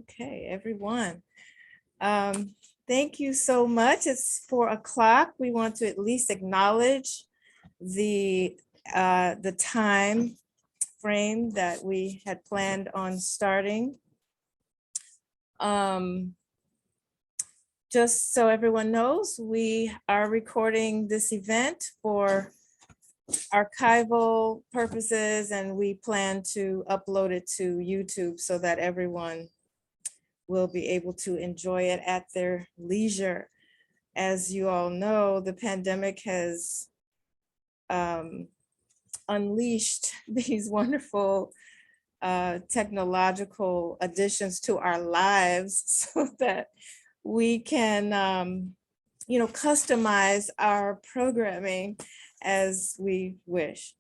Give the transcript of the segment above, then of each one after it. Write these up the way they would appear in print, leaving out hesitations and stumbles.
Okay, everyone. Thank you so much. It's 4 o'clock. We want to at least acknowledge the time frame that we had planned on starting. Just so everyone knows, we are recording this event for archival purposes, and we plan to upload it to YouTube so that everyone will be able to enjoy it at their leisure. As you all know, the pandemic has unleashed these wonderful technological additions to our lives so that we can, customize our programming as we wish.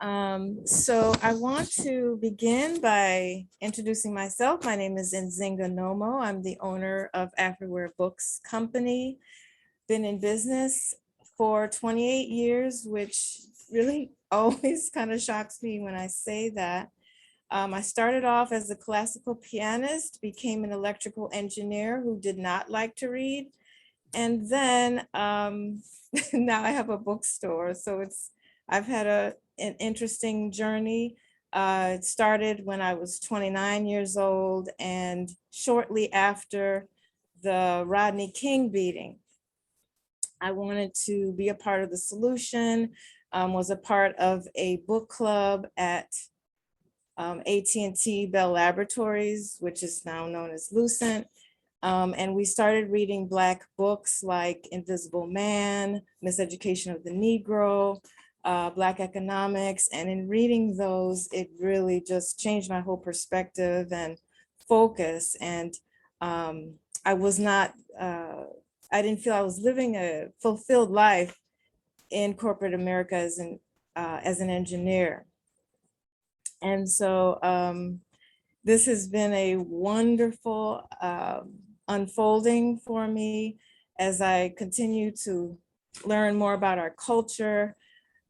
So I want to begin by introducing myself. My name is Nzinga Nomo. I'm the owner of Afriware Books company. Been in business for 28 years, which really always kind of shocks me when I say that. I started off as a classical pianist, became an electrical engineer who did not like to read. And then now I have a bookstore. So I've had an interesting journey. It started when I was 29 years old, and shortly after the Rodney King beating, I wanted to be a part of the solution, was a part of a book club at AT&T Bell Laboratories, which is now known as Lucent. And we started reading Black books like Invisible Man, Miseducation of the Negro, Black Economics. And in reading those, it really just changed my whole perspective and focus. And I didn't feel I was living a fulfilled life in corporate America as an engineer. And so this has been a wonderful unfolding for me as I continue to learn more about our culture.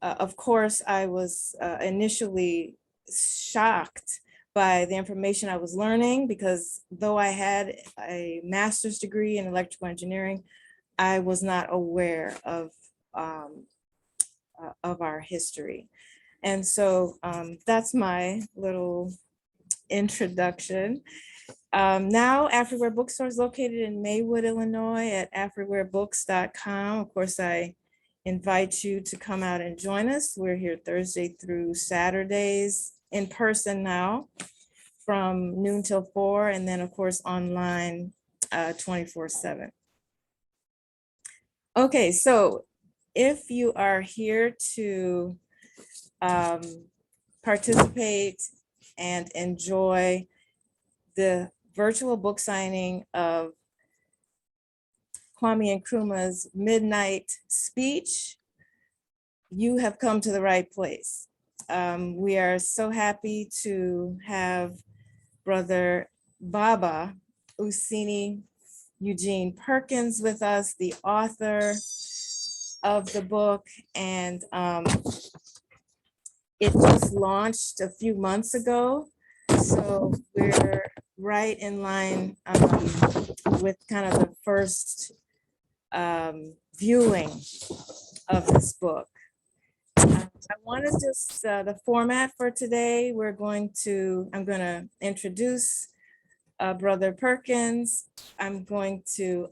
Of course, I was initially shocked by the information I was learning, because though I had a master's degree in electrical engineering, I was not aware of our history. And so that's my little introduction. Now, Afriware Bookstore is located in Maywood, Illinois at afriwarebooks.com. Of course, I invite you to come out and join us. We're here Thursday through Saturdays in person now from noon till 4, and then of course online 24/7. Okay, so if you are here to participate and enjoy the virtual book signing of Kwame Nkrumah's midnight speech, you have come to the right place. We are so happy to have Brother Baba Useni Eugene Perkins with us, the author of the book, and it just launched a few months ago. So we're right in line with kind of the first viewing of this book. I want to just, the format for today, I'm going to introduce Brother Perkins. I'm going to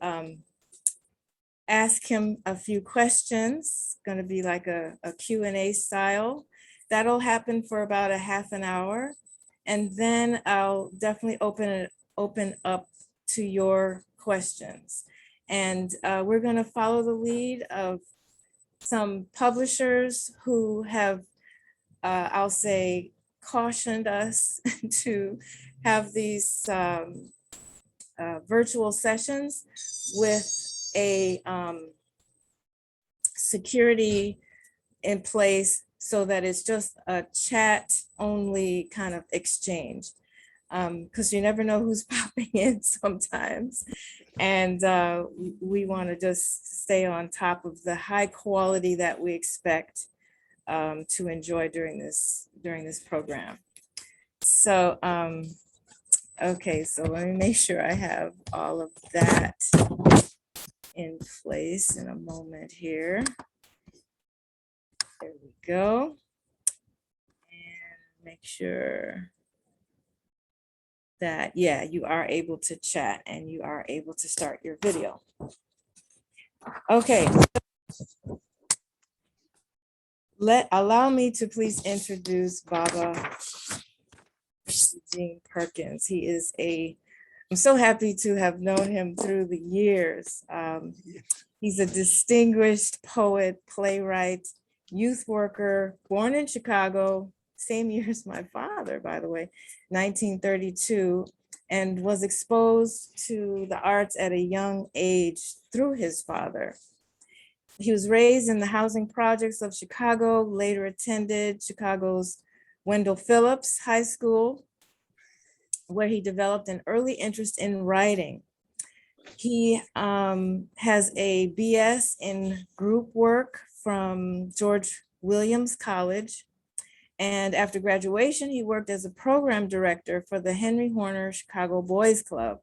ask him a few questions, going to be like a Q&A style. That'll happen for about a half an hour. And then I'll definitely open up to your questions. And we're going to follow the lead of some publishers who have, I'll say, cautioned us to have these virtual sessions with a security in place, so that it's just a chat only kind of exchange, because you never know who's popping in sometimes. And we want to just stay on top of the high quality that we expect to enjoy during this program. So Okay, so let me make sure I have all of that in place in a moment here. There we go. And make sure that, yeah, you are able to chat and you are able to start your video. Okay. Allow me to please introduce Baba Eugene Perkins. He is I'm so happy to have known him through the years. He's a distinguished poet, playwright, youth worker, born in Chicago, same year as my father, by the way, 1932, and was exposed to the arts at a young age through his father. He was raised in the housing projects of Chicago, later attended Chicago's Wendell Phillips High School, where he developed an early interest in writing. He has a BS in group work from George Williams College. And after graduation, he worked as a program director for the Henry Horner Chicago Boys Club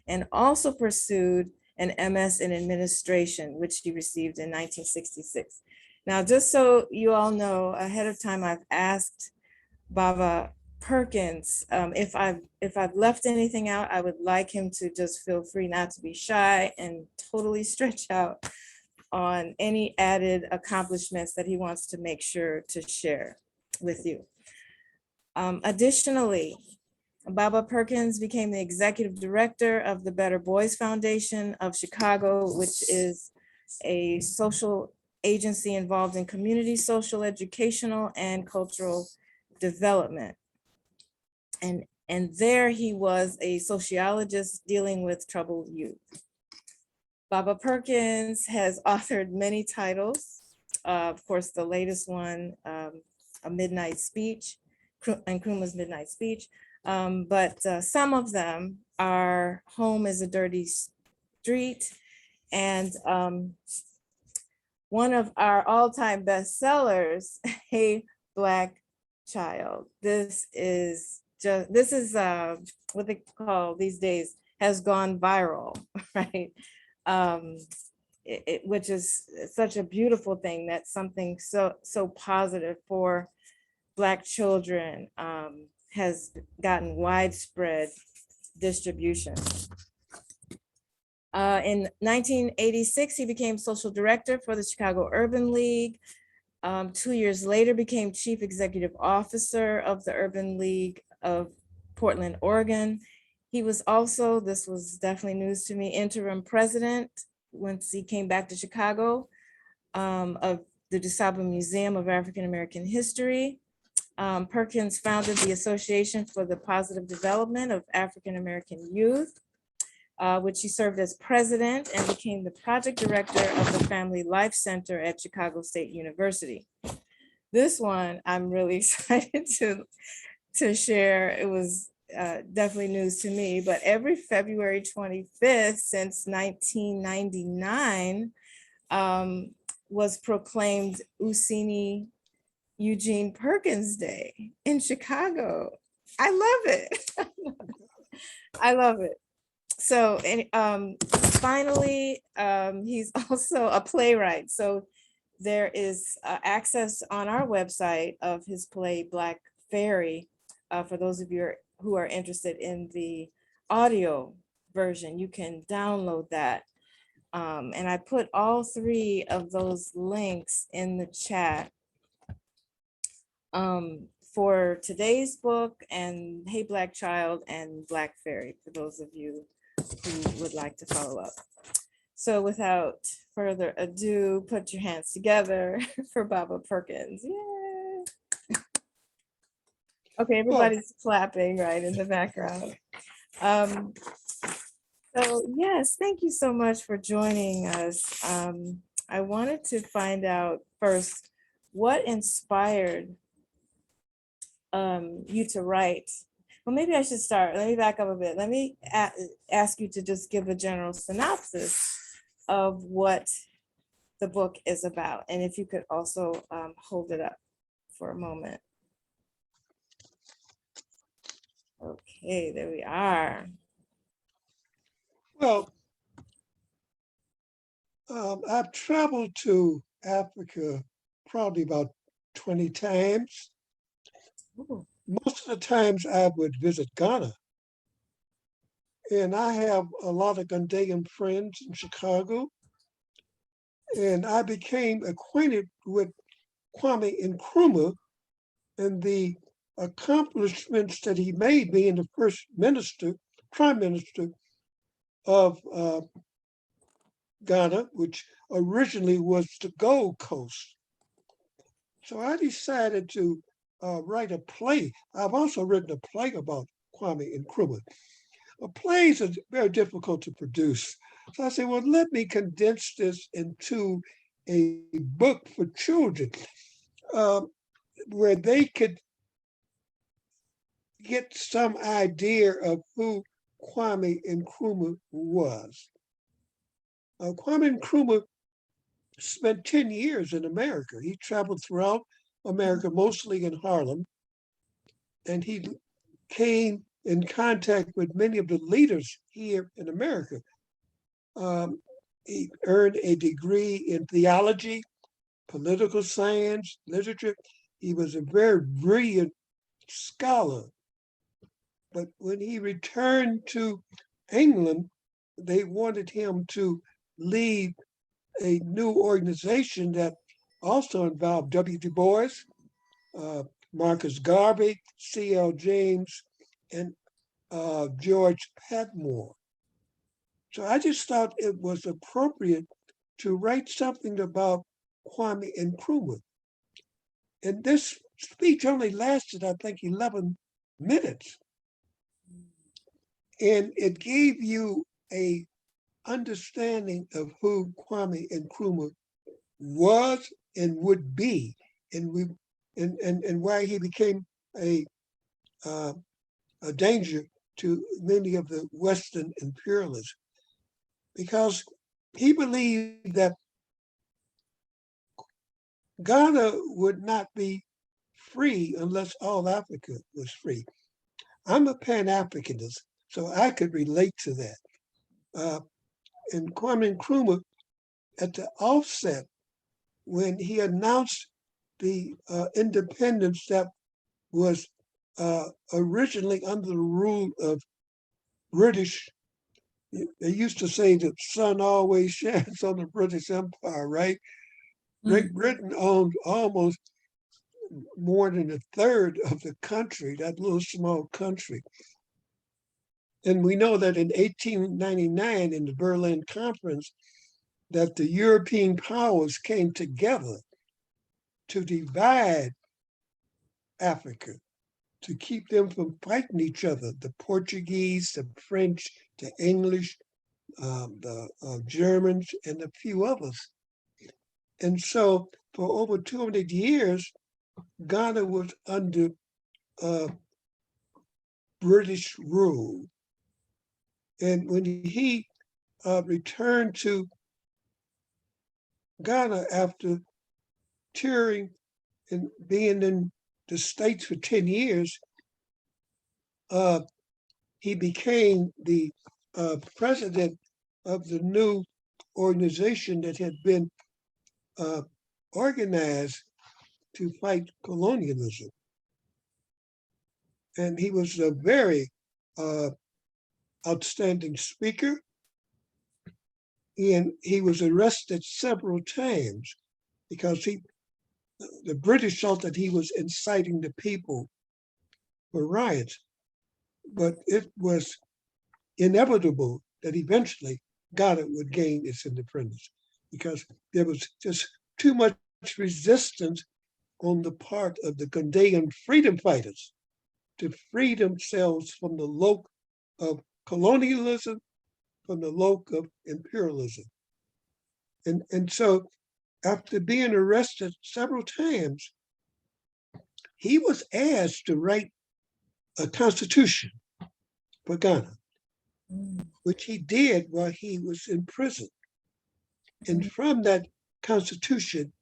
and also pursued an MS in administration, which he received in 1966. Now, just so you all know, ahead of time, I've asked Baba Perkins, if I've left anything out, I would like him to just feel free not to be shy and totally stretch out on any added accomplishments that he wants to make sure to share with you. Additionally, Baba Perkins became the executive director of the Better Boys Foundation of Chicago, which is a social agency involved in community, social, educational, and cultural development. And there he was a sociologist dealing with troubled youth. Baba Perkins has authored many titles. Of course, the latest one, A Midnight Speech, Nkrumah's Midnight Speech. But some of them are Home is a Dirty Street, and one of our all-time bestsellers, Hey Black Child. This is what they call these days has gone viral, right? Which is such a beautiful thing. That's something so positive for Black children has gotten widespread distribution. In 1986, he became social director for the Chicago Urban League. 2 years later, became chief executive officer of the Urban League of Portland, Oregon. He was also, this was definitely news to me, interim president once he came back to Chicago of the DuSable Museum of African American History. Perkins founded the Association for the Positive Development of African American Youth, which he served as president and became the project director of the Family Life Center at Chicago State University. This one I'm really excited to share. It was definitely news to me, but every February 25th since 1999 was proclaimed Useni Eugene Perkins Day in Chicago. I love it. I love it. So finally, he's also a playwright. So there is access on our website of his play Black Fairy. For those of you who are interested in the audio version, you can download that. And I put all three of those links in the chat for today's book and Hey Black Child and Black Fairy, for those of you who would like to follow up. So without further ado, put your hands together for Baba Perkins. Yay. Okay, everybody's clapping right in the background. So yes, thank you so much for joining us. I wanted to find out first, what inspired you to write? Well, maybe I should start. Let me back up a bit. Let me ask you to just give a general synopsis of what the book is about. And if you could also hold it up for a moment. Okay, there we are. Well, I've traveled to Africa probably about 20 times. Ooh. Most of the times I would visit Ghana. And I have a lot of Ghanaian friends in Chicago. And I became acquainted with Kwame Nkrumah and the accomplishments that he made, being the first prime minister of Ghana, which originally was the Gold Coast. So I decided to write a play. I've also written a play about Kwame Nkrumah. Plays are very difficult to produce. So I said, well, let me condense this into a book for children um, where they could get some idea of who Kwame Nkrumah was. Kwame Nkrumah spent 10 years in America. He traveled throughout America, mostly in Harlem, and he came in contact with many of the leaders here in America. He earned a degree in theology, political science, literature. He was a very brilliant scholar. But when he returned to England, they wanted him to lead a new organization that also involved W. Du Bois, uh, Marcus Garvey, C.L. James, and George Patmore. So I just thought it was appropriate to write something about Kwame Nkrumah. And this speech only lasted, I think, 11 minutes. And it gave you a understanding of who Kwame Nkrumah was and would be, and we and why he became a uh, a danger to many of the Western imperialists, because he believed that Ghana would not be free unless all Africa was free. I'm a Pan-Africanist, so I could relate to that. And Kwame Nkrumah, at the offset, when he announced the independence that was originally under the rule of British, they used to say the sun always shines on the British Empire, right? Great Britain owned almost more than a third of the country, that little small country. And we know that in 1899, in the Berlin Conference, that the European powers came together to divide Africa, to keep them from fighting each other, the Portuguese, the French, the English, the Germans, and a few others. And so for over 200 years, Ghana was under British rule. And when he returned to Ghana after touring and being in the States for 10 years, he became the president of the new organization that had been organized to fight colonialism. And he was a very outstanding speaker. And he was arrested several times because the British thought that he was inciting the people for riots. But it was inevitable that eventually Ghana would gain its independence because there was just too much resistance on the part of the Ghanaian freedom fighters to free themselves from the yoke of colonialism, from the yoke of imperialism. And so after being arrested several times, he was asked to write a constitution for Ghana, which he did while he was in prison. And from that constitution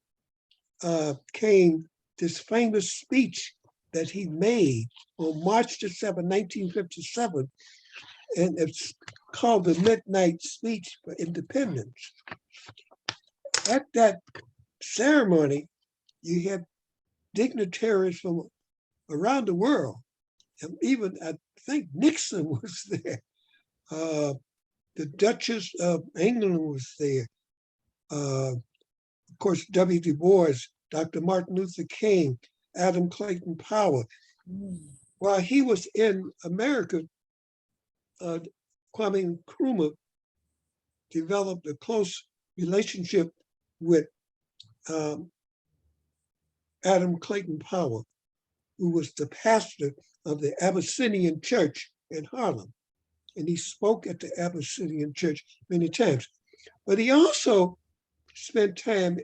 came this famous speech that he made on March the 7th, 1957, and it's called the Midnight Speech for Independence. At that ceremony, you had dignitaries from around the world, and even I think Nixon was there. The Duchess of England was there. Of course, W. Du Bois, Dr. Martin Luther King, Adam Clayton Powell. While he was in America, Kwame Nkrumah developed a close relationship with Adam Clayton Powell, who was the pastor of the Abyssinian Church in Harlem. And he spoke at the Abyssinian Church many times. But he also spent time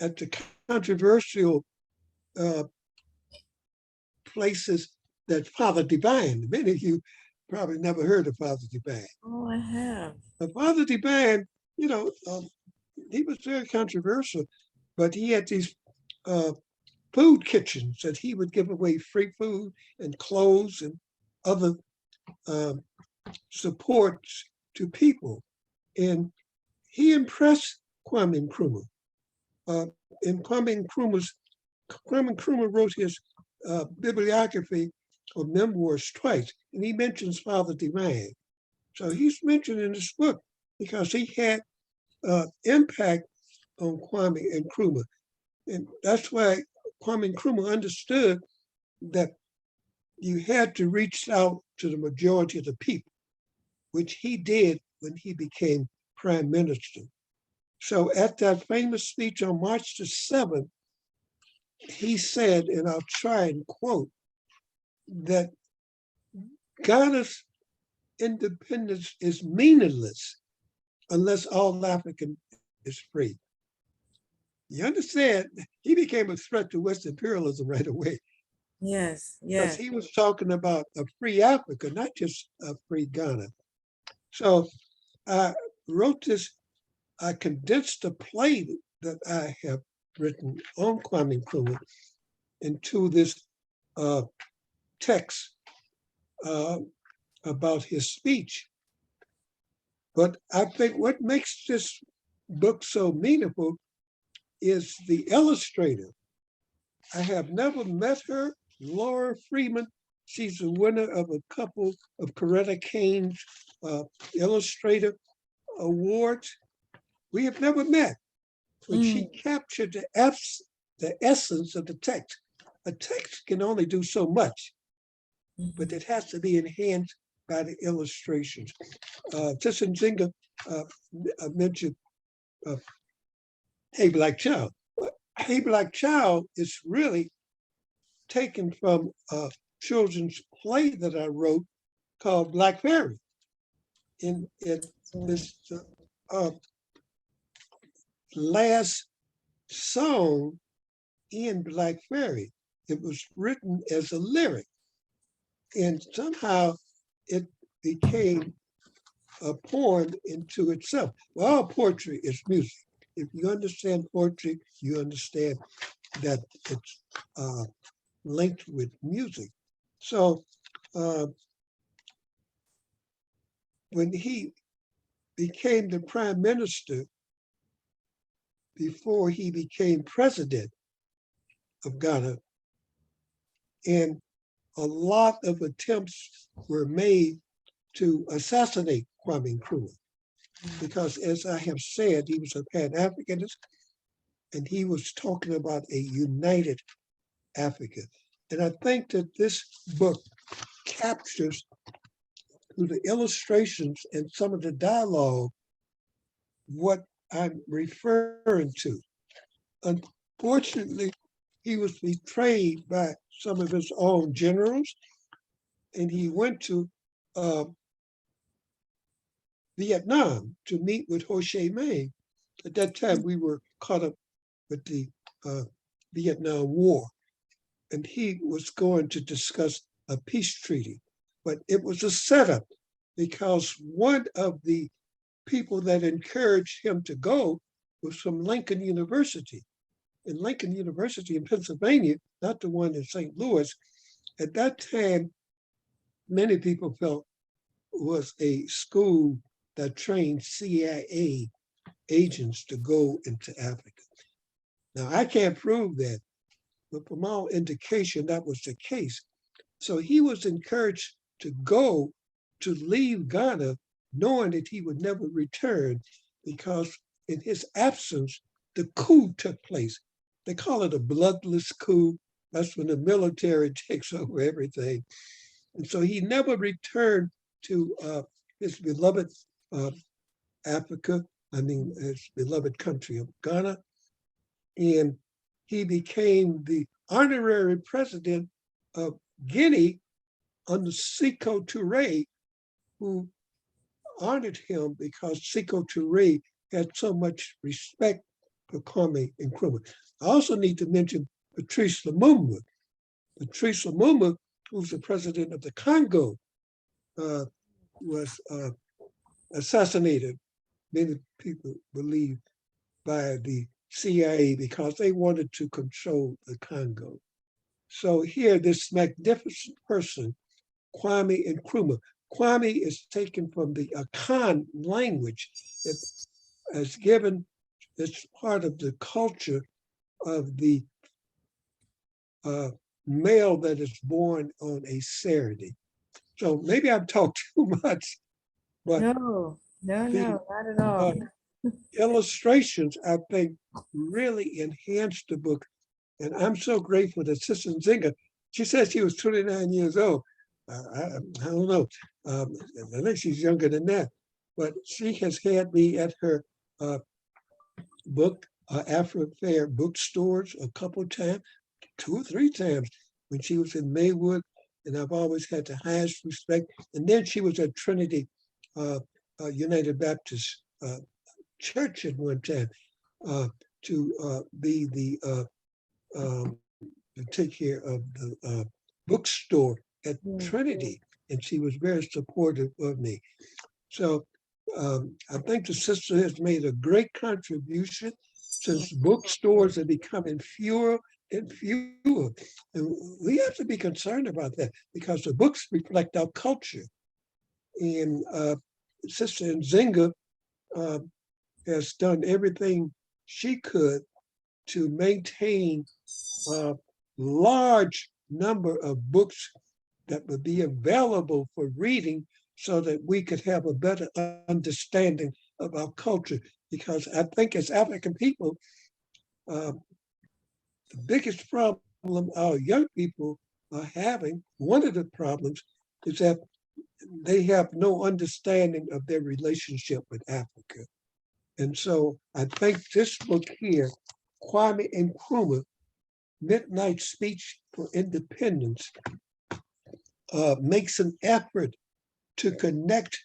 at the controversial places that Father Divine. Many of you probably never heard of Father Divine. Oh, I have. But Father Divine, he was very controversial, but he had these food kitchens that he would give away free food and clothes and other supports to people. And he impressed Kwame Nkrumah. And Kwame Nkrumah wrote his bibliography or memoirs twice, and he mentions Father Divine. So he's mentioned in this book because he had impact on Kwame Nkrumah. And that's why Kwame Nkrumah understood that you had to reach out to the majority of the people, which he did when he became prime minister. So at that famous speech on March the 7th, he said, and I'll try and quote, that Ghana's independence is meaningless unless all African is free. You understand? He became a threat to West imperialism right away. Yes, Because yes. he was talking about a free Africa, not just a free Ghana. So I wrote this, I condensed a play that I have written on Kwame Nkrumah into this text about his speech. But I think what makes this book so meaningful is the illustrator. I have never met her, Laura Freeman. She's the winner of a couple of Coretta Kane's illustrator awards. We have never met, but she captured the essence of the text. A text can only do so much, but it has to be enhanced by the illustrations. Tissa Nzinga mentioned Hey Black Child. Hey Black Child is really taken from a children's play that I wrote called Black Fairy. In this last song in Black Fairy, it was written as a lyric, and somehow it became a poem into itself. Well, all poetry is music. If you understand poetry, you understand that it's linked with music. So when he became the prime minister, before he became president of Ghana, and a lot of attempts were made to assassinate Kwame Nkrumah, because as I have said, he was a Pan-Africanist, and he was talking about a united Africa. And I think that this book captures, through the illustrations and some of the dialogue, what I'm referring to. Unfortunately, he was betrayed by some of his own generals, and he went to Vietnam to meet with Ho Chi Minh. At that time, we were caught up with the Vietnam War, and he was going to discuss a peace treaty. But it was a setup, because one of the people that encouraged him to go was from Lincoln University. in Lincoln University in Pennsylvania, not the one in St. Louis. At that time, many people felt was a school that trained CIA agents to go into Africa. Now, I can't prove that, but from all indication, that was the case. So he was encouraged to go, to leave Ghana, knowing that he would never return, because in his absence, the coup took place. They call it a bloodless coup. That's when the military takes over everything. And so he never returned to his beloved Africa, his beloved country of Ghana. And he became the honorary president of Guinea under Sekou Touré, who honored him because Sekou Touré had so much respect for Kwame Nkrumah. I also need to mention Patrice Lumumba. Patrice Lumumba, who's the president of the Congo, was assassinated, many people believe, by the CIA because they wanted to control the Congo. So here, this magnificent person, Kwame Nkrumah. Kwame is taken from the Akan language. It is given, it's part of the culture of the male that is born on a Saturday. So maybe I've talked too much, but No, not at all. illustrations, I think, really enhanced the book. And I'm so grateful that Sister Nzinga, she said she was 29 years old. I don't know. I think she's younger than that. But she has had me at her Afriware bookstores a couple of times, 2 or 3 times, when she was in Maywood. And I've always had the highest respect. And then she was at Trinity United Baptist Church at one time to be the to take care of the bookstore at Trinity, and she was very supportive of me. So I think the sister has made a great contribution since bookstores are becoming fewer and fewer. And we have to be concerned about that because the books reflect our culture. And Sister Nzinga has done everything she could to maintain a large number of books that would be available for reading so that we could have a better understanding of our culture. Because I think as African people, the biggest problem our young people are having, one of the problems is that they have no understanding of their relationship with Africa. And so I think this book here, Kwame Nkrumah, Midnight Speech for Independence, makes an effort to connect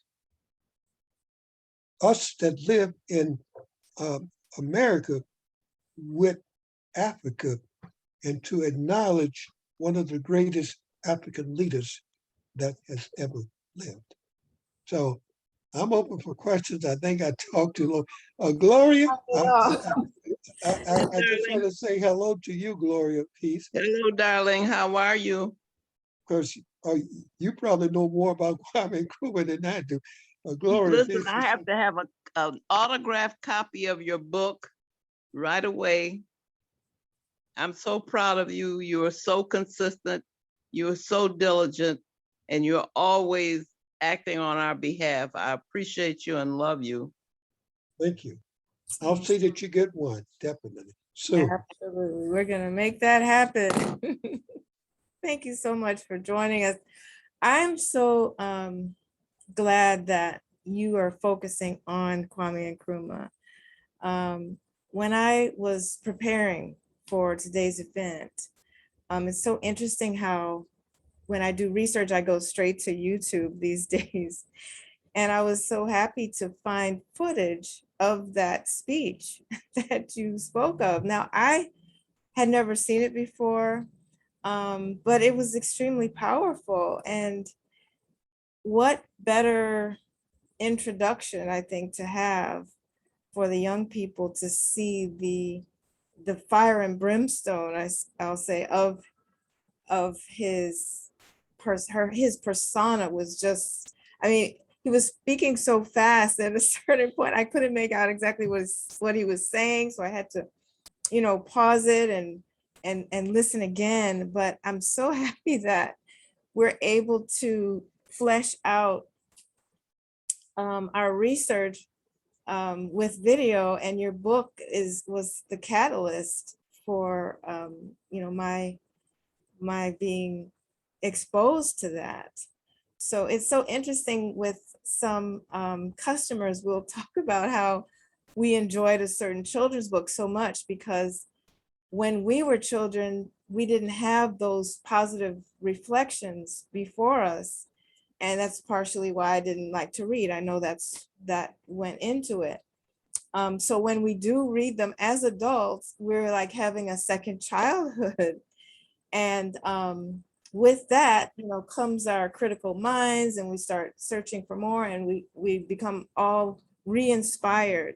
us that live in America with Africa and to acknowledge one of the greatest African leaders that has ever lived. So I'm open for questions. I think I talked too long. Gloria, I just want to say hello to you, Gloria. Peace. Hello, darling. How are you? Because you probably know more about Kwame Nkrumah than I do. Gloria, Listen, I have to have an autographed copy of your book right away. I'm so proud of you. You are so consistent. You are so diligent, and you're always acting on our behalf. I appreciate you and love you. Thank you. I'll see that you get one, definitely. Soon. Absolutely. We're going to make that happen. Thank you so much for joining us. I'm so glad that you are focusing on Kwame Nkrumah. When I was preparing for today's event, it's so interesting how when I do research, I go straight to YouTube these days. And I was so happy to find footage of that speech that you spoke of. Now, I had never seen it before, but it was extremely powerful. And what better introduction, I think, to have for the young people to see the the fire and brimstone, I'll say, of his his persona was just, I mean, he was speaking so fast at a certain point, I couldn't make out exactly what he was saying. So I had to, pause it and listen again. But I'm so happy that we're able to flesh out our research with video, and your book was the catalyst for my being exposed to that. So it's so interesting with some customers, we'll talk about how we enjoyed a certain children's book so much because when we were children, we didn't have those positive reflections before us. And that's partially why I didn't like to read. I know that went into it. So when we do read them as adults, we're like having a second childhood. And with that, comes our critical minds, and we start searching for more, and we become all re-inspired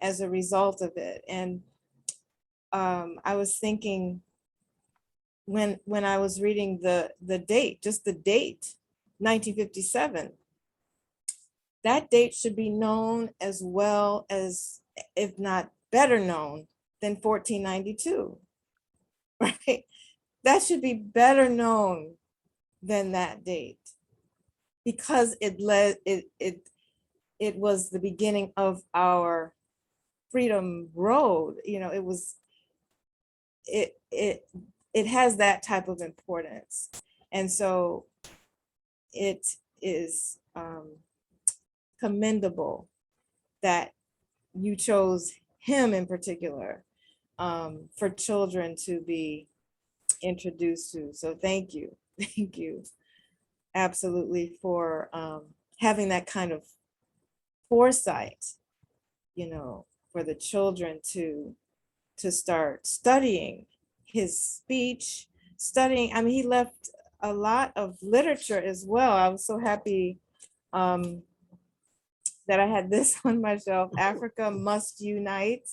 as a result of it. And I was thinking when I was reading the date, just the date, 1957, that date should be known as well as, if not better known than 1492, right? That should be better known than that date because it was the beginning of our freedom road. It has that type of importance. And so it is commendable that you chose him in particular for children to be introduced to. So thank you. Thank you absolutely for having that kind of foresight, for the children to start studying his speech, studying. I mean, he left a lot of literature as well. I was so happy that I had this on my shelf, Africa Must Unite.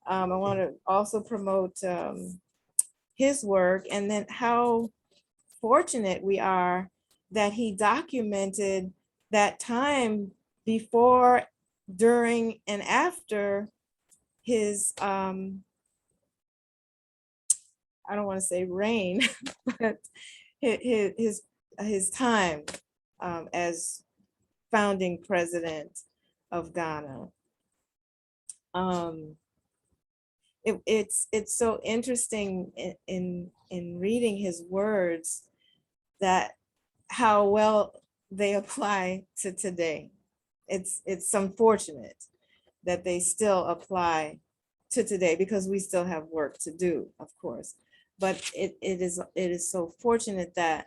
I want to also promote his work, and then how fortunate we are that he documented that time before, during, and after his, I don't want to say reign, but his time as founding president of Ghana. It's so interesting in reading his words that how well they apply to today. It's unfortunate that they still apply to today because we still have work to do, of course. But it is so fortunate that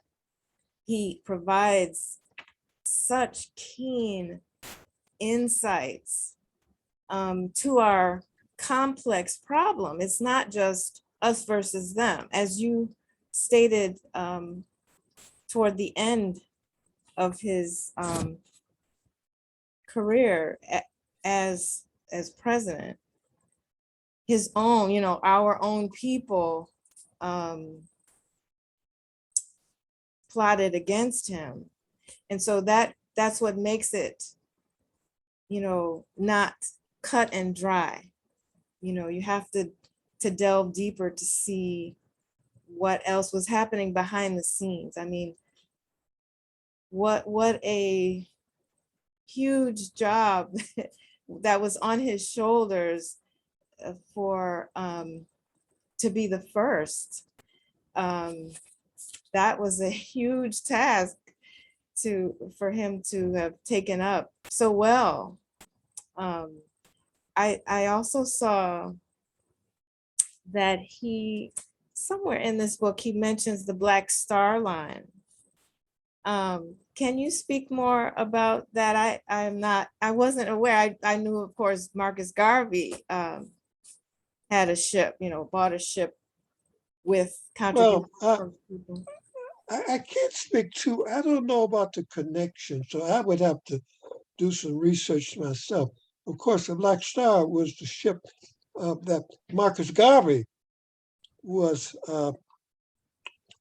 he provides such keen insights to our complex problem. It's not just us versus them, as you stated toward the end of his career as president. His own, our own people plotted against him. And so that's what makes it, not cut and dry. You have to delve deeper to see what else was happening behind the scenes. I mean, what a huge job that was on his shoulders for to be the first. That was a huge task for him to have taken up so well. I also saw that he, somewhere in this book, he mentions the Black Star Line. Can you speak more about that? I wasn't aware. I knew, of course, Marcus Garvey had a ship, bought a ship with contributions from people. I can't speak to, I don't know about the connection, so I would have to do some research myself. Of course, the Black Star was the ship that Marcus Garvey was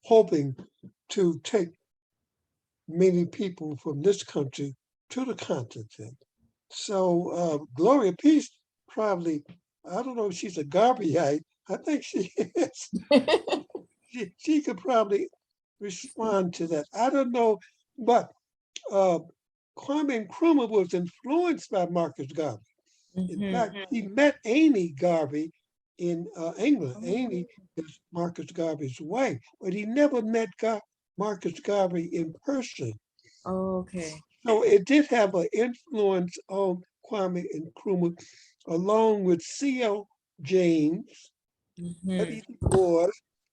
hoping to take many people from this country to the continent. So Gloria Peace probably, I don't know if she's a Garveyite. I think she is. She could probably respond to that. I don't know, but Kwame Nkrumah was influenced by Marcus Garvey. In fact, he met Amy Garvey in England. Amy is Marcus Garvey's wife, but he never met Marcus Garvey in person. Okay. So it did have an influence on Kwame Nkrumah, along with C.L. James, Eddie Du Bois,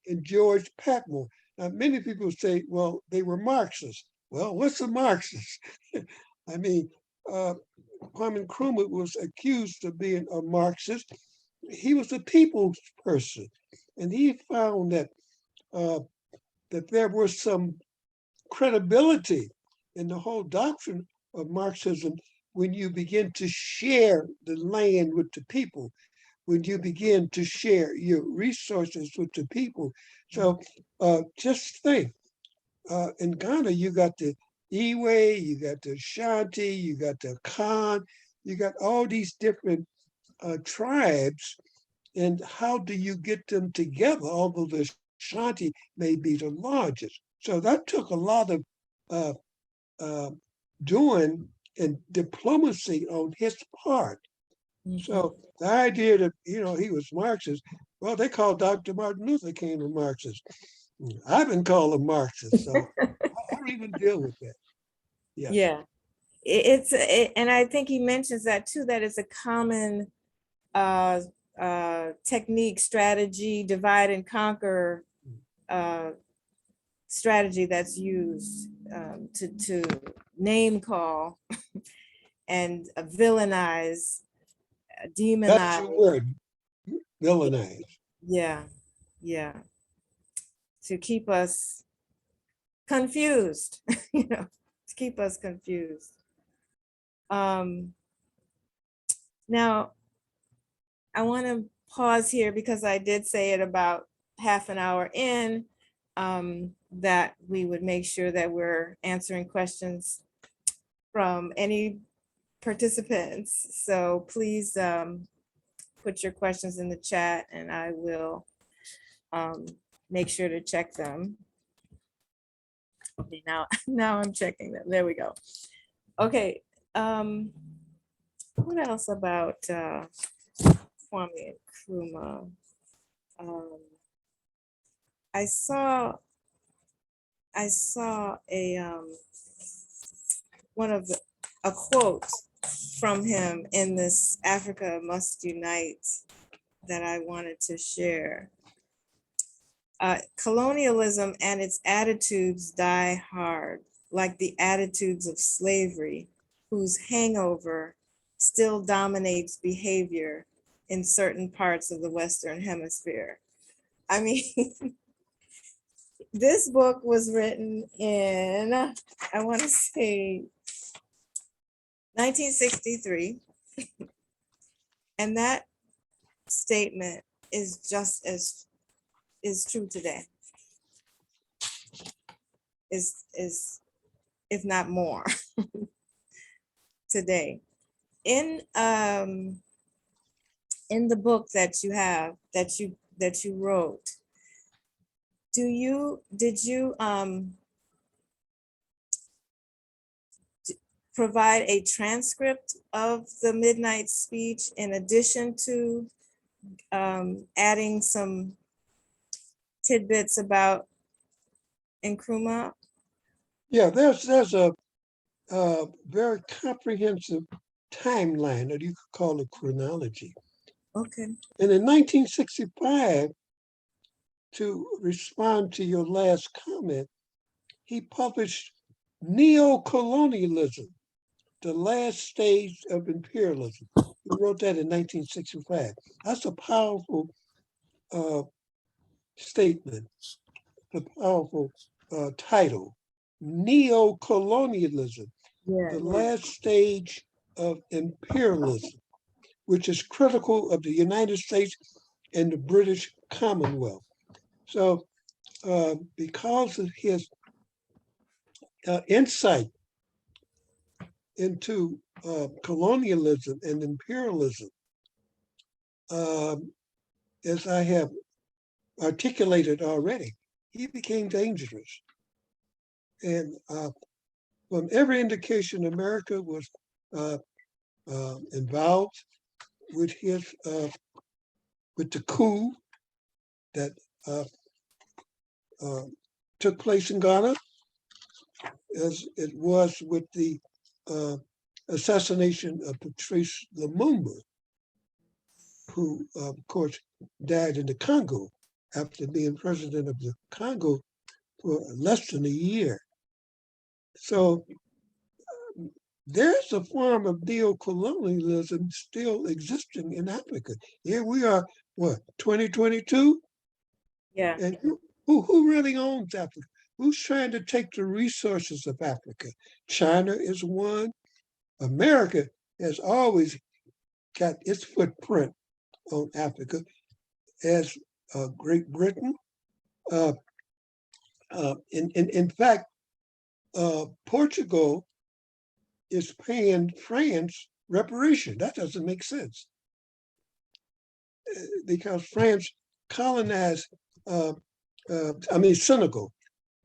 and George Patmore. Now, many people say, well, they were Marxists. Well, what's a Marxist? I mean, Kwame Nkrumah was accused of being a Marxist. He was a people's person, and he found that that there was some credibility in the whole doctrine of Marxism when you begin to share the land with the people, when you begin to share your resources with the people. So just think, in Ghana, you got the Iwe, you got the Shanti, you got the Khan, you got all these different tribes, and how do you get them together, although the Shanti may be the largest? So that took a lot of doing and diplomacy on his part. So the idea that, he was Marxist, well, they called Dr. Martin Luther King a Marxist. I've been called a Marxist, so I don't even deal with that. Yeah. And I think he mentions that too, that it's a common technique, strategy, divide and conquer strategy that's used to name call and villainize, demonize. That's the word, villainize. Yeah. To keep us confused, to keep us confused. Now, I want to pause here because I did say it about half an hour in, that we would make sure that we're answering questions from any participants. So please put your questions in the chat and I will make sure to check them. Okay, now I'm checking them. There we go. Okay. What else about Kwame Nkrumah? I saw a quote from him in this Africa Must Unite that I wanted to share. Colonialism and its attitudes die hard, like the attitudes of slavery, whose hangover still dominates behavior in certain parts of the Western Hemisphere. I mean, this book was written in, I want to say, 1963. And that statement is just as is true today. Is if not more today. In the book that you have, that you wrote, did you provide a transcript of the midnight speech in addition to adding some tidbits about Nkrumah? Yeah, there's a very comprehensive timeline, or you could call it chronology. Okay. And in 1965, to respond to your last comment, he published Neo-Colonialism, the last stage of imperialism. He wrote that in 1965. That's a powerful statement, a powerful title. Neo-Colonialism, the last stage of imperialism. which is critical of the United States and the British Commonwealth. So because of his insight into colonialism and imperialism, as I have articulated already, he became dangerous. And from every indication, America was involved with his with the coup that took place in Ghana, as it was with the assassination of Patrice Lumumba, who, of course, died in the Congo after being president of the Congo for less than a year. So there's a form of neo-colonialism still existing in Africa. Here we are, what, 2022? Yeah. And who really owns Africa? Who's trying to take the resources of Africa? China is one. America has always got its footprint on Africa, as Great Britain. In fact, Portugal is paying France reparation. That doesn't make sense because France colonized, Senegal.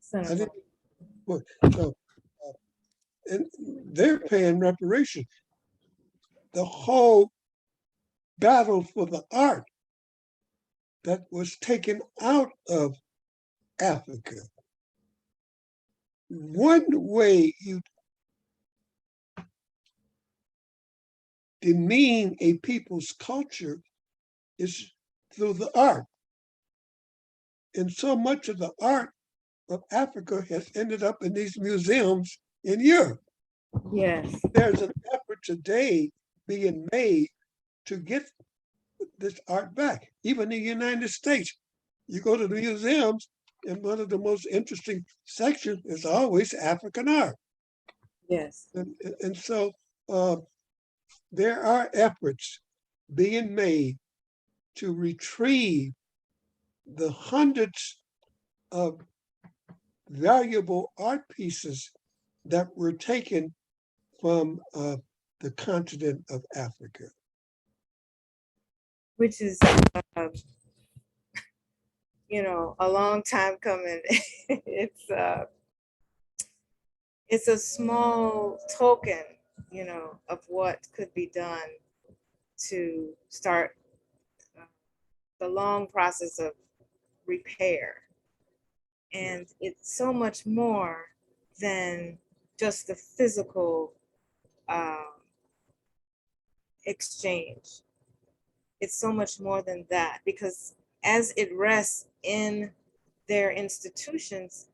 Senegal. So, and they're paying reparation. The whole battle for the art that was taken out of Africa. One way you demean a people's culture is through the art. And so much of the art of Africa has ended up in these museums in Europe. Yes. There's an effort today being made to get this art back. Even in the United States, you go to the museums, and one of the most interesting sections is always African art. Yes. And so there are efforts being made to retrieve the hundreds of valuable art pieces that were taken from the continent of Africa. Which is, a long time coming. It's a small token, of what could be done to start the long process of repair. And it's so much more than just the physical exchange. It's so much more than that, because as it rests in their institutions,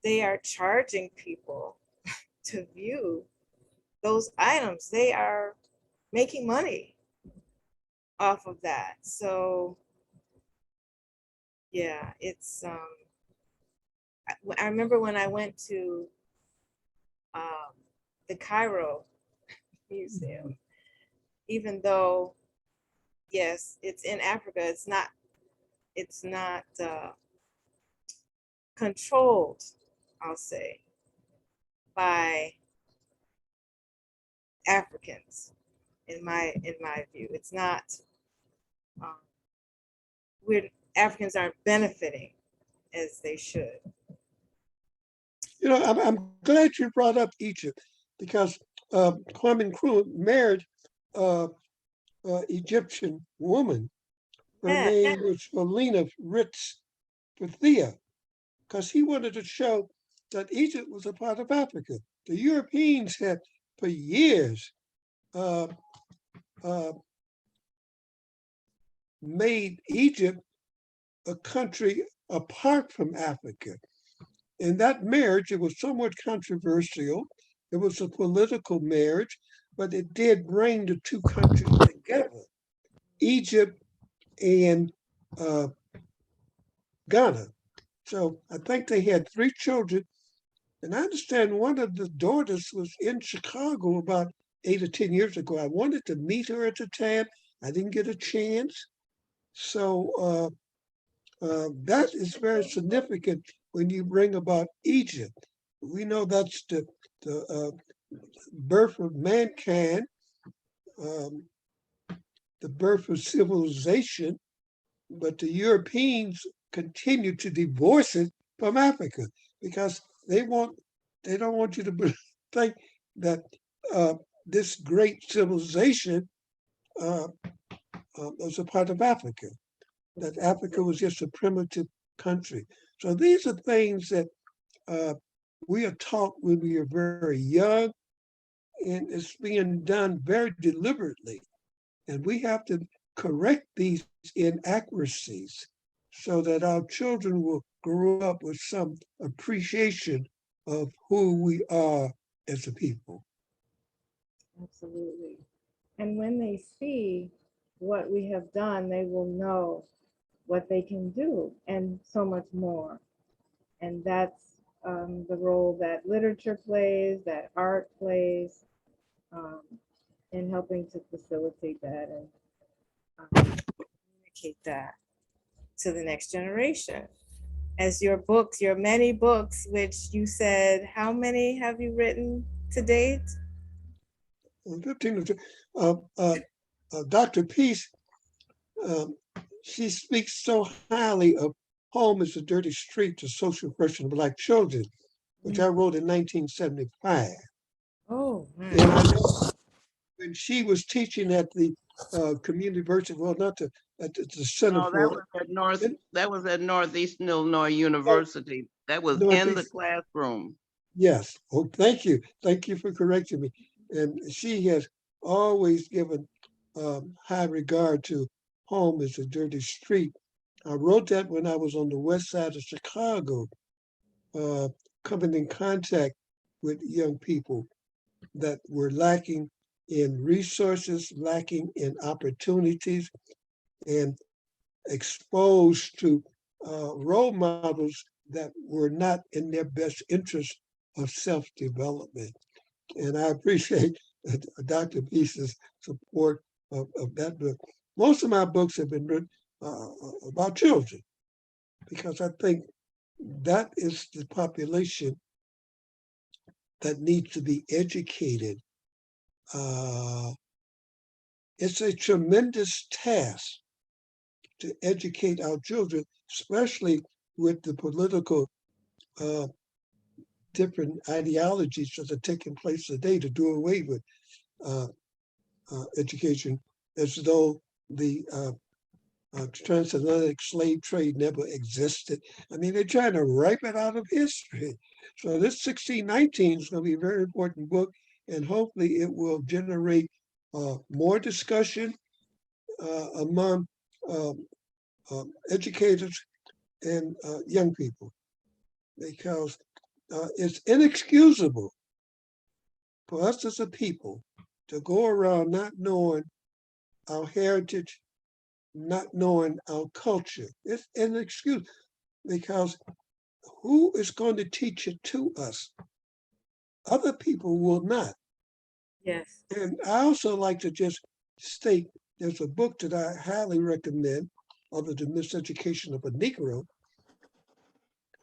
they are charging people to view those items. They are making money off of that. So yeah, it's I remember when I went to the Cairo Museum, even though, yes, it's in Africa, it's not controlled, I'll say, by Africans. In my view, it's not. Africans aren't benefiting as they should. I'm glad you brought up Egypt, because Kwame Nkrumah married Egyptian woman. Her name was Felina Ritz Pathia, because he wanted to show that Egypt was a part of Africa. The Europeans had, for years, made Egypt a country apart from Africa. In that marriage, it was somewhat controversial. It was a political marriage, but it did bring the two countries together, Egypt and Ghana. So I think they had 3 children. And I understand one of the daughters was in Chicago about 8 or 10 years ago. I wanted to meet her at the time. I didn't get a chance. So that is very significant when you bring about Egypt. We know that's the birth of mankind, um, the birth of civilization, but the Europeans continue to divorce it from Africa because they don't want you to think that uh, this great civilization uh, was a part of Africa, that Africa was just a primitive country. So these are things that uh, we are taught when we are very young, and it's being done very deliberately. And we have to correct these inaccuracies so that our children will grow up with some appreciation of who we are as a people. Absolutely. And when they see what we have done, they will know what they can do and so much more. And that's the role that literature plays, that art plays, um, in helping to facilitate that and communicate that to the next generation. As your books, your many books, which you said, how many have you written to date? 15 Dr. Peace, um, she speaks so highly of Home is a Dirty Street to Social Oppression of Black Children, which I wrote in 1975. Oh, And I know when she was teaching at the community university, well, not the, at the Center No, for that was at Northeastern Illinois University. That was in the Northeast. classroom. Yes. Oh, thank you. Thank you for correcting me. And she has always given high regard to Home is a Dirty Street. I wrote that when I was on the west side of Chicago, coming in contact with young people that were lacking in resources, lacking in opportunities, and exposed to role models that were not in their best interest of self-development. And I appreciate Dr. Peace's support of that book. Most of my books have been written about children because I think that is the population that needs to be educated. It's a tremendous task to educate our children, especially with the political different ideologies that are taking place today to do away with education as though the transatlantic slave trade never existed. I mean, they're trying to wipe it out of history. So this 1619 is going to be a very important book, and hopefully it will generate more discussion among educators and young people, because it's inexcusable for us as a people to go around not knowing our heritage, not knowing our culture. It's inexcusable because who is going to teach it to us? Other people will not. yes. And I also like to just state there's a book that I highly recommend, other than Miseducation of a Negro.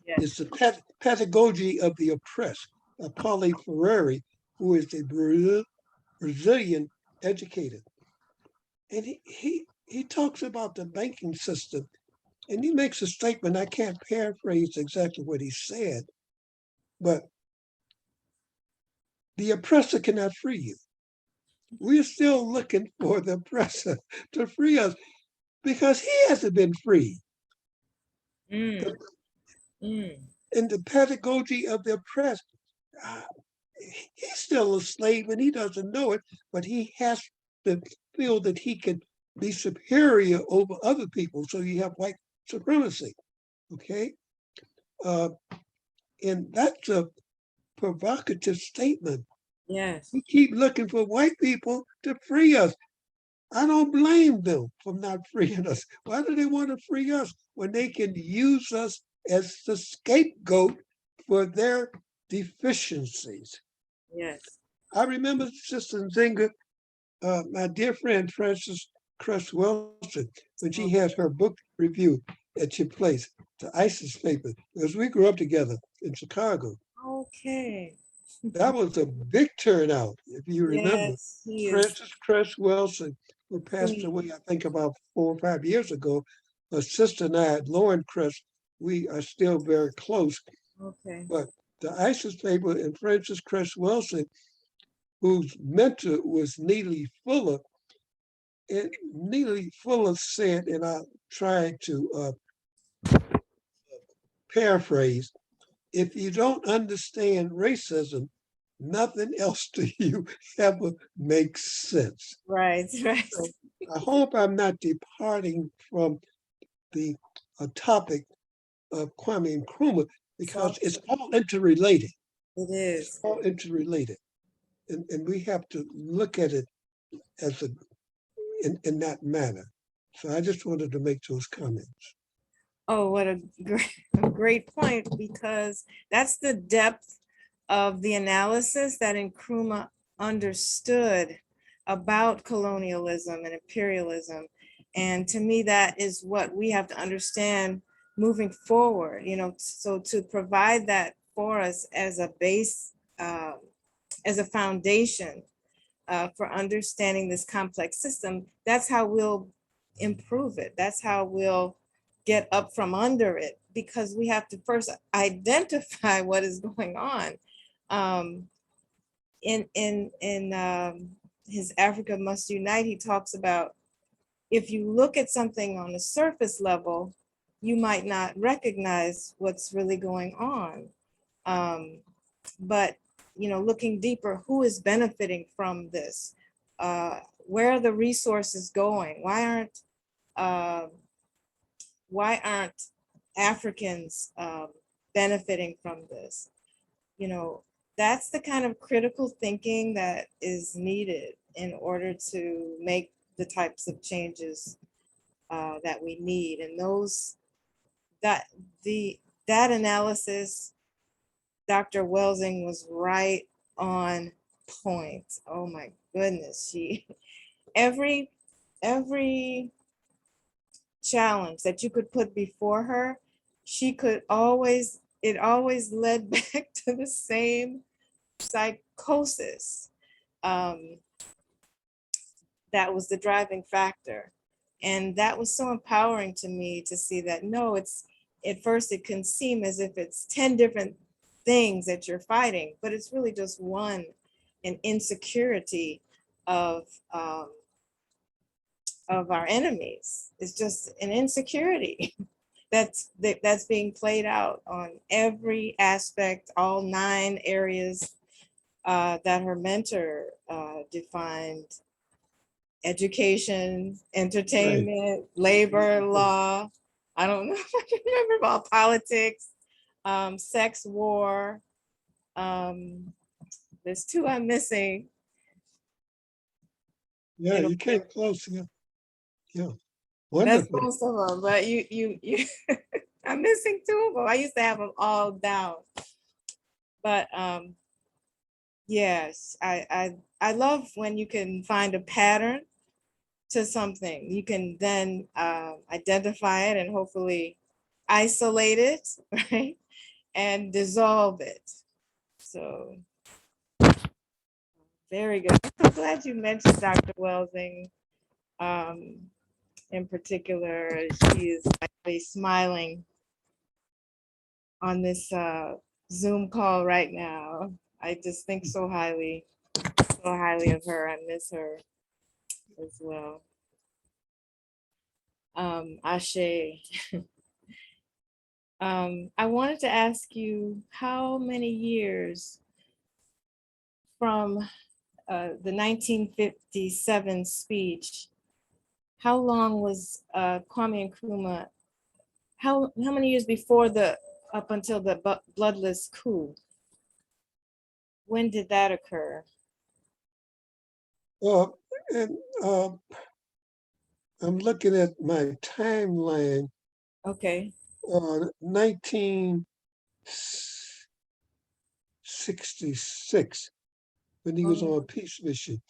Yes. It's the Pedagogy of the Oppressed, Paulo Freire, who is a Brazilian educator. And he talks about the banking system, and he makes a statement. I can't paraphrase exactly what he said, but the oppressor cannot free you. We're still looking for the oppressor to free us because he hasn't been free. Mm. In the pedagogy of the oppressed, he's still a slave and he doesn't know it, but he has to feel that he can be superior over other people. So you have white supremacy, okay? And that's a provocative statement. Yes. We keep looking for white people to free us. I don't blame them for not freeing us. Why do they want to free us when they can use us as the scapegoat for their deficiencies? Yes. I remember Sister Nzinga, my dear friend Frances Cress Wilson, when she had her book review at your place, the ISIS paper, because we grew up together in Chicago. Okay. That was a big turnout, if you remember. Yes, he is. Frances Cress Wilson, who passed Sweet. away, I think, about 4 or 5 years ago. Her sister and I, Lauren Cress, we are still very close. Okay. But the ISIS paper and Frances Cress Wilson, whose mentor was Neely Fuller, and Neely Fuller said, and I'll try to paraphrase, if you don't understand racism, nothing else to you ever makes sense. Right, right. So I hope I'm not departing from the topic of Kwame Nkrumah because it's all interrelated. It It's is. all interrelated. And we have to look at it as in that manner. So I just wanted to make those comments. Oh, what a great point, because that's the depth of the analysis that Nkrumah understood about colonialism and imperialism. And to me, that is what we have to understand moving forward, so to provide that for us as a base, as a foundation for understanding this complex system, that's how we'll improve it. That's how we'll get up from under it, because we have to first identify what is going on. In his Africa Must Unite, he talks about, if you look at something on the surface level, you might not recognize what's really going on. But looking deeper, who is benefiting from this? Where are the resources going? Why aren't Africans benefiting from this? That's the kind of critical thinking that is needed in order to make the types of changes that we need. And that analysis, Dr. Welsing was right on point. Oh my goodness, every challenge that you could put before her, it always led back to the same psychosis. That was the driving factor. And that was so empowering to me to see that, no, at first it can seem as if it's 10 different things that you're fighting, but it's really just one, an insecurity of our enemies. It's just an insecurity that's being played out on every aspect, all 9 areas that her mentor defined: education, entertainment, labor law. I don't know if I can remember about politics, sex, war. There's 2 I'm missing. Yeah, you came close. Yeah. That's Wonderful. most of them, but you I'm missing 2 of them. I used to have them all down. But yes, I love when you can find a pattern to something. You can then identify it and hopefully isolate it, right? And dissolve it. So very good. I'm so glad you mentioned Dr. Welsing in particular. She is actually smiling on this Zoom call right now. I just think so highly of her. I miss her as well. Ashe. I wanted to ask you, how many years from the 1957 speech, how long was Kwame Nkrumah, how many years before up until the bloodless coup? When did that occur? And I'm looking at my timeline Okay. on 1966. when he was on a peace mission.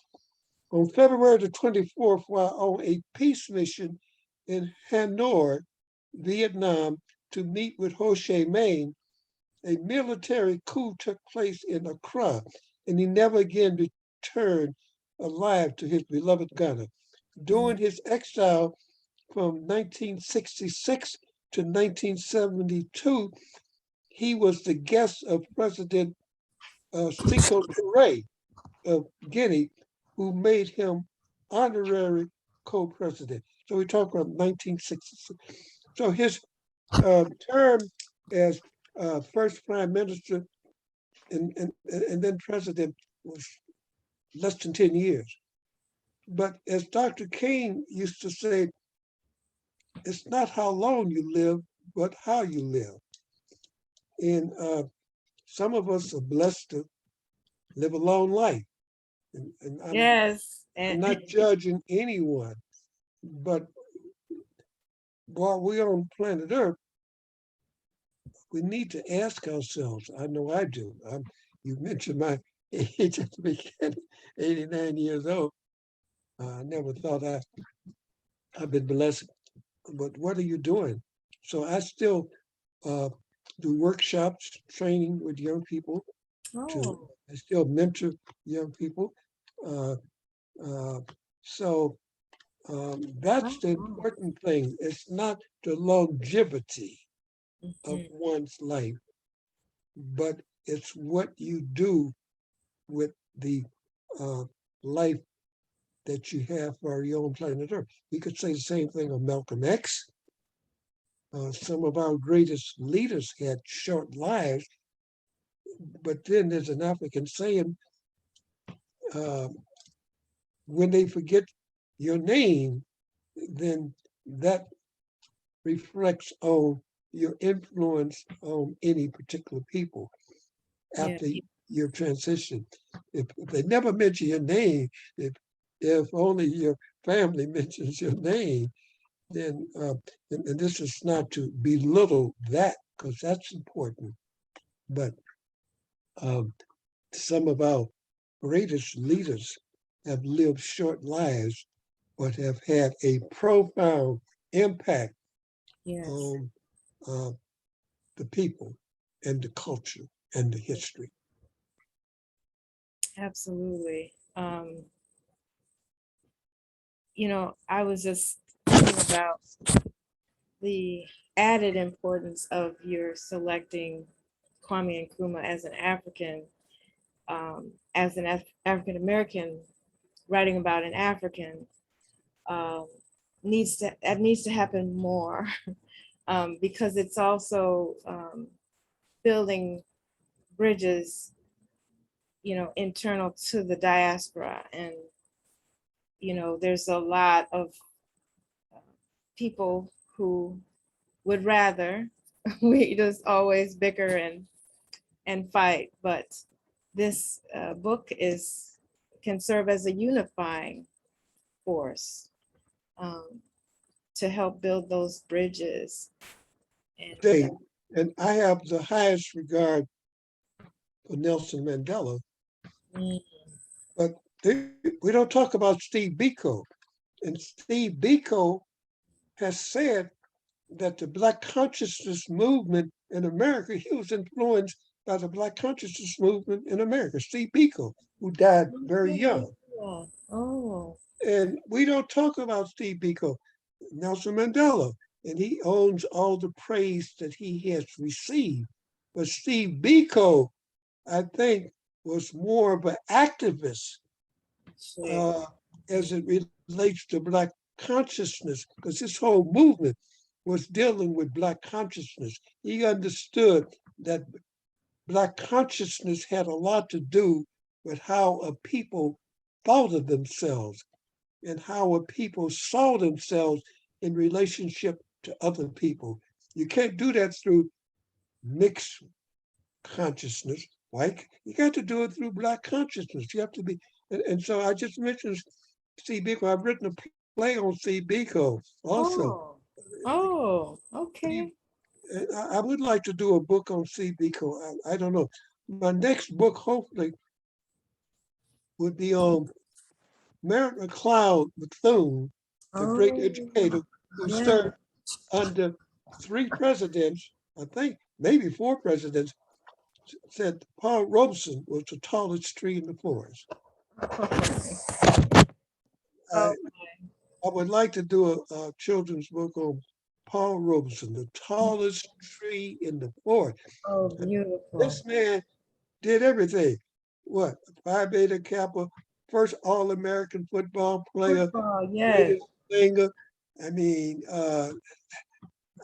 On February the 24th, while on a peace mission in Hanoi, Vietnam, to meet with Ho Chi Minh, a military coup took place in Accra, and he never again returned alive to his beloved Ghana. During his exile from 1966 to 1972, he was the guest of President Sekou Touré of Guinea, who made him honorary co-president. So we talk about 1966. So his term as first prime minister and then president was less than 10 years. But as Dr. King used to say, it's not how long you live, but how you live. And some of us are blessed to live a long life. And Yes. I'm not judging anyone, but while we're on planet Earth, we need to ask ourselves, I know I do. You mentioned my age at the beginning, 89 years old. I never thought I've been blessed, but what are you doing? So I still do workshops, training with young people. Oh, I still mentor young people. So that's the important thing. It's not the longevity of one's life, but it's what you do with the life that you have for your own planet Earth. We could say the same thing of Malcolm X. Some of our greatest leaders had short lives, but then there's an African saying, when they forget your name, then that reflects on your influence on any particular people after your transition. If they never mention your name, if only your family mentions your name, then, and this is not to belittle that, because that's important, but some of our greatest leaders have lived short lives, but have had a profound impact on the people and the culture and the history. absolutely. I was just thinking about the added importance of your selecting Kwame Nkrumah as an African, as an African American writing about an African, needs to happen more, because it's also building bridges, internal to the diaspora. And there's a lot of people who would rather we just always bicker and fight, but this book can serve as a unifying force, to help build those bridges. And I have the highest regard for Nelson Mandela, but we don't talk about Steve Biko. And Steve Biko has said that the Black consciousness movement in America, he was influenced by the Black consciousness movement in America. Steve Biko, who died very young. Oh. And we don't talk about Steve Biko, Nelson Mandela, and he owns all the praise that he has received. But Steve Biko, I think, was more of an activist as it relates to Black consciousness, because this whole movement was dealing with Black consciousness. He understood that Black consciousness had a lot to do with how a people thought of themselves and how a people saw themselves in relationship to other people. You can't do that through mixed consciousness. Like, you got to do it through Black consciousness. You have to be, and so I just mentioned Steve Biko. I've written a play on Steve Biko also. Oh, okay. I would like to do a book on Steve Biko. I don't know. My next book, hopefully, would be on Merritt McLeod Bethune, the great Oh, educator who yeah. served under 3 presidents, I think maybe 4 presidents, said Paul Robeson was the tallest tree in the forest. Oh, I would like to do a children's book on Paul Robeson, the tallest tree in the forest. oh, beautiful. This man did everything. What? Phi Beta Kappa, first All-American football player, Football, yes. greatest singer. I mean,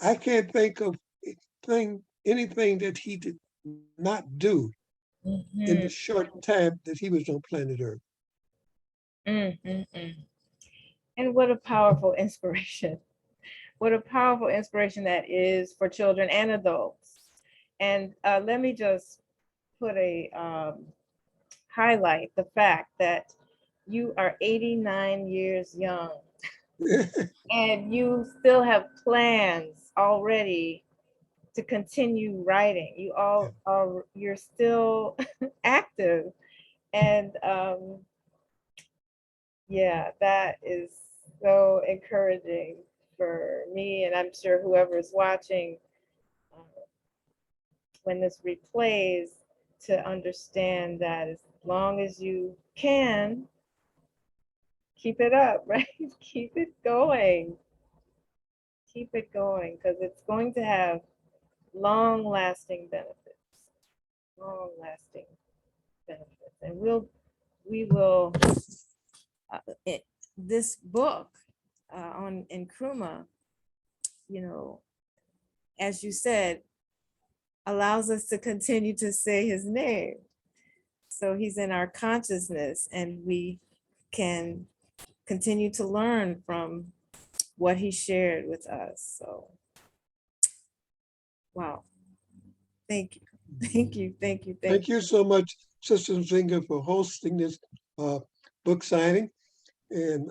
I can't think of anything that he did not do in Mhm. the short time that he was on planet Earth. Mm, mm, mm. And what a powerful inspiration. What a powerful inspiration that is for children and adults. And let me just put a highlight the fact that you are 89 years young and you still have plans already to continue writing. You all are, you're still active. And yeah, that is so encouraging for me, and I'm sure whoever's watching uh, when this replays, to understand that as long as you can, keep it up, right? Keep it going. Keep it going, because it's going to have long-lasting benefits. Long-lasting benefits. And we will, this book on Nkrumah, you know, as you said, allows us to continue to say his name. So he's in our consciousness and we can continue to learn from what he shared with us. So, wow. Thank you. Thank you. Thank you. Thank you so much, Sister Nzinga, for hosting this book signing. And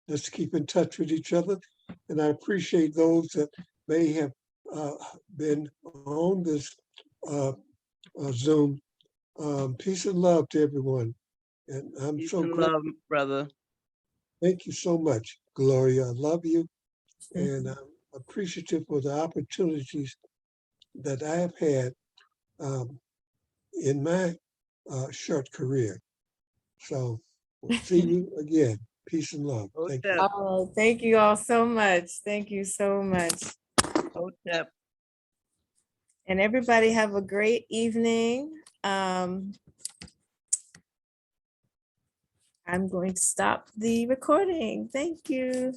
let's keep in touch with each other. And I appreciate those that may have been on this Zoom. Peace and love to everyone. And I'm Peace so and grateful. love, brother. Thank you so much, Gloria. I love you. And I'm appreciative for the opportunities that I have had in my short career. So we'll see you again. Peace and love. Thank you. Hotep, Oh, thank you all so much. Thank you so much. Hotep. And everybody have a great evening. I'm going to stop the recording. Thank you.